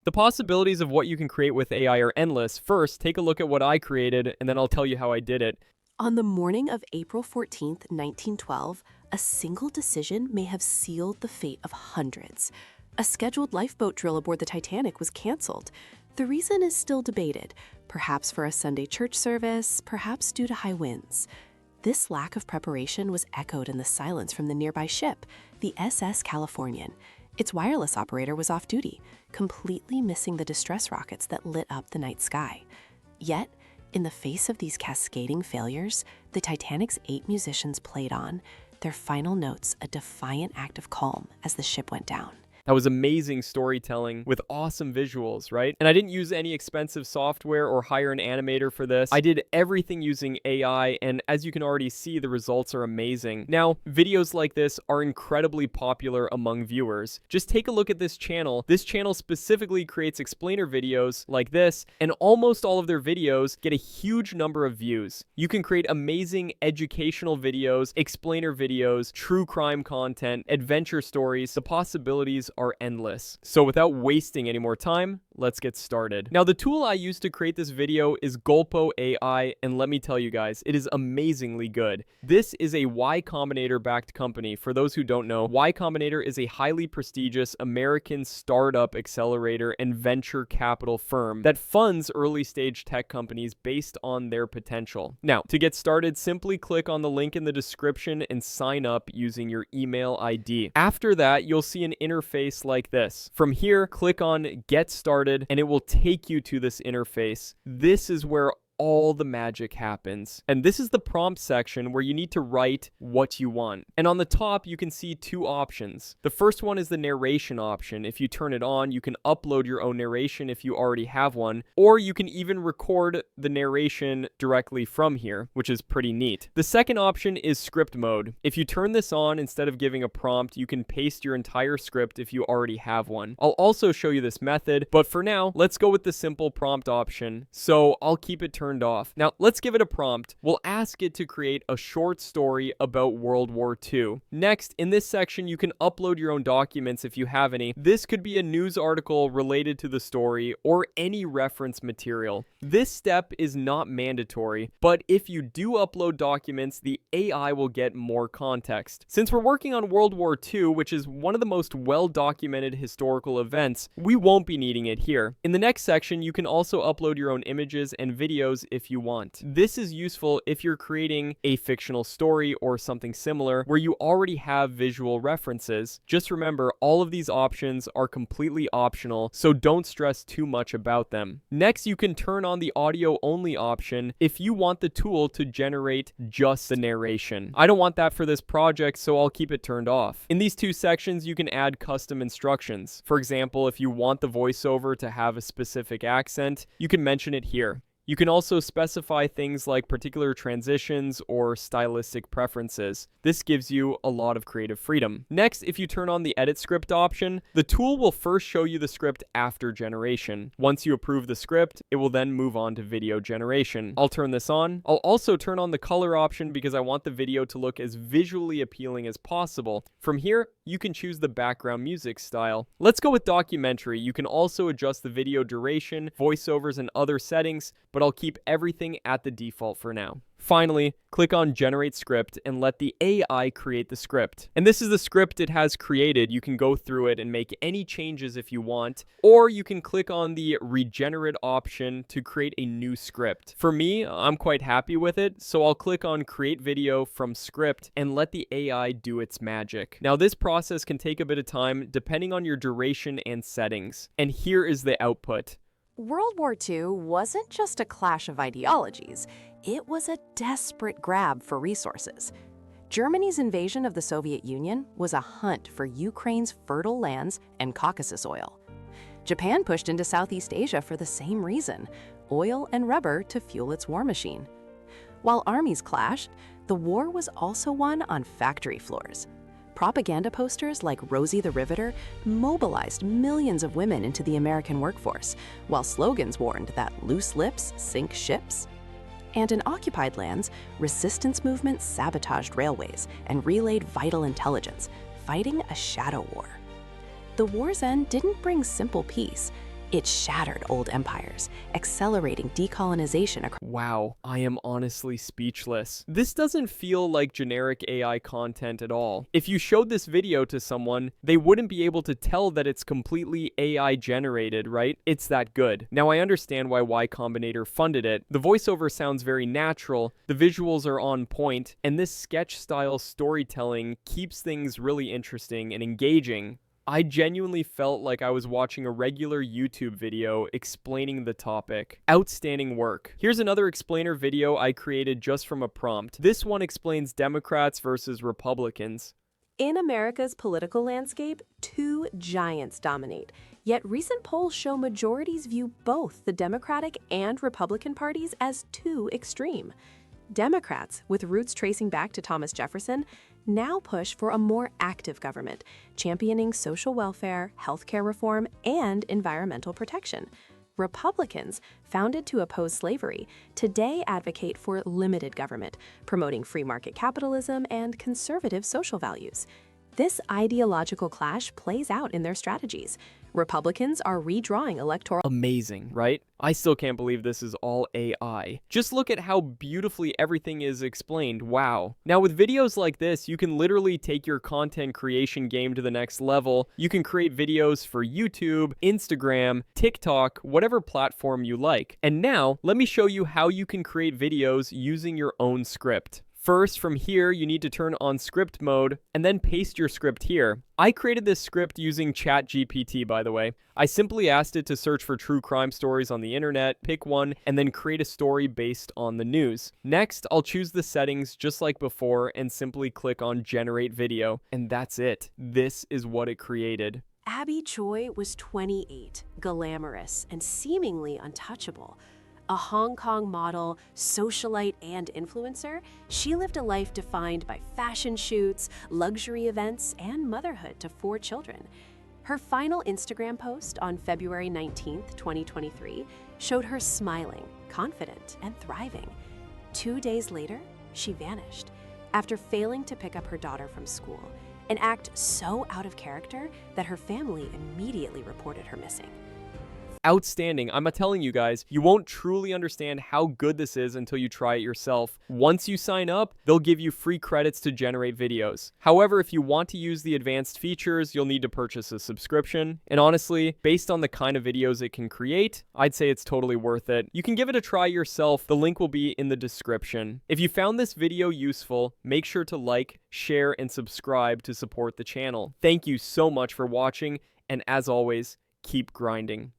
The possibilities of what you can create with AI are endless. First, take a look at what I created, and then I'll tell you how I did it. On the morning of April 14th, 1912, a single decision may have sealed the fate of hundreds. A scheduled lifeboat drill aboard the Titanic was canceled. The reason is still debated, perhaps for a Sunday church service, perhaps due to high winds. This lack of preparation was echoed in the silence from the nearby ship, the SS Californian. Its wireless operator was off duty, completely missing the distress rockets that lit up the night sky. Yet, in the face of these cascading failures, the Titanic's 8 musicians played on, their final notes a defiant act of calm as the ship went down. That was amazing storytelling with awesome visuals, right? And I didn't use any expensive software or hire an animator for this. I did everything using AI, and as you can already see, the results are amazing. Now, videos like this are incredibly popular among viewers. Just take a look at this channel. This channel specifically creates explainer videos like this, and almost all of their videos get a huge number of views. You can create amazing educational videos, explainer videos, true crime content, adventure stories. The possibilities are endless. So without wasting any more time, let's get started. Now, the tool I used to create this video is Gulpo AI, and let me tell you guys, it is amazingly good. This is a Y Combinator backed company. For those who don't know, Y Combinator is a highly prestigious American startup accelerator and venture capital firm that funds early stage tech companies based on their potential. Now, to get started, simply click on the link in the description and sign up using your email ID. After that, you'll see an interface like this. From here, click on Get Started, and it will take you to this interface. This is where all the magic happens. And this is the prompt section where you need to write what you want. And on the top, you can see 2 options. The first one is the narration option. If you turn it on, you can upload your own narration if you already have one, or you can even record the narration directly from here, which is pretty neat. The second option is script mode. If you turn this on, instead of giving a prompt, you can paste your entire script if you already have one. I'll also show you this method, but for now, let's go with the simple prompt option. So I'll keep it turned off. Now, let's give it a prompt. We'll ask it to create a short story about World War II. Next, in this section, you can upload your own documents if you have any. This could be a news article related to the story or any reference material. This step is not mandatory, but if you do upload documents, the AI will get more context. Since we're working on World War II, which is one of the most well-documented historical events, we won't be needing it here. In the next section, you can also upload your own images and videos if you want. This is useful if you're creating a fictional story or something similar where you already have visual references. Just remember, all of these options are completely optional, so don't stress too much about them. Next, you can turn on the audio only option if you want the tool to generate just the narration. I don't want that for this project, so I'll keep it turned off. In these 2 sections, you can add custom instructions. For example, if you want the voiceover to have a specific accent, you can mention it here. You can also specify things like particular transitions or stylistic preferences. This gives you a lot of creative freedom. Next, if you turn on the edit script option, the tool will first show you the script after generation. Once you approve the script, it will then move on to video generation. I'll turn this on. I'll also turn on the color option because I want the video to look as visually appealing as possible. From here, you can choose the background music style. Let's go with documentary. You can also adjust the video duration, voiceovers, and other settings, but I'll keep everything at the default for now. Finally, click on Generate Script and let the AI create the script. And this is the script it has created. You can go through it and make any changes if you want, or you can click on the Regenerate option to create a new script. For me, I'm quite happy with it, so I'll click on Create Video from Script and let the AI do its magic. Now, this process can take a bit of time depending on your duration and settings. And here is the output. World War II wasn't just a clash of ideologies, it was a desperate grab for resources. Germany's invasion of the Soviet Union was a hunt for Ukraine's fertile lands and Caucasus oil. Japan pushed into Southeast Asia for the same reason, oil and rubber to fuel its war machine. While armies clashed, the war was also won on factory floors. Propaganda posters like Rosie the Riveter mobilized millions of women into the American workforce, while slogans warned that loose lips sink ships. And in occupied lands, resistance movements sabotaged railways and relayed vital intelligence, fighting a shadow war. The war's end didn't bring simple peace. It shattered old empires, accelerating decolonization across. Wow, I am honestly speechless. This doesn't feel like generic AI content at all. If you showed this video to someone, they wouldn't be able to tell that it's completely AI generated, right? It's that good. Now I understand why Y Combinator funded it. The voiceover sounds very natural, the visuals are on point, and this sketch-style storytelling keeps things really interesting and engaging. I genuinely felt like I was watching a regular YouTube video explaining the topic. Outstanding work. Here's another explainer video I created just from a prompt. This one explains Democrats versus Republicans. In America's political landscape, two giants dominate. Yet recent polls show majorities view both the Democratic and Republican parties as too extreme. Democrats, with roots tracing back to Thomas Jefferson, now push for a more active government, championing social welfare, healthcare reform, and environmental protection. Republicans, founded to oppose slavery, today advocate for limited government, promoting free market capitalism and conservative social values. This ideological clash plays out in their strategies. Republicans are redrawing electoral. Amazing, right? I still can't believe this is all AI. Just look at how beautifully everything is explained. Wow. Now with videos like this, you can literally take your content creation game to the next level. You can create videos for YouTube, Instagram, TikTok, whatever platform you like. And now, let me show you how you can create videos using your own script. First, from here, you need to turn on script mode and then paste your script here. I created this script using ChatGPT, by the way. I simply asked it to search for true crime stories on the internet, pick one, and then create a story based on the news. Next, I'll choose the settings just like before and simply click on generate video. And that's it. This is what it created. Abby Choi was 28, glamorous, and seemingly untouchable. A Hong Kong model, socialite, and influencer, she lived a life defined by fashion shoots, luxury events, and motherhood to 4 children. Her final Instagram post on February 19, 2023, showed her smiling, confident, and thriving. 2 days later, she vanished after failing to pick up her daughter from school, an act so out of character that her family immediately reported her missing. Outstanding. I'm telling you guys, you won't truly understand how good this is until you try it yourself. Once you sign up, they'll give you free credits to generate videos. However, if you want to use the advanced features, you'll need to purchase a subscription. And honestly, based on the kind of videos it can create, I'd say it's totally worth it. You can give it a try yourself. The link will be in the description. If you found this video useful, make sure to like, share, and subscribe to support the channel. Thank you so much for watching, and as always, keep grinding.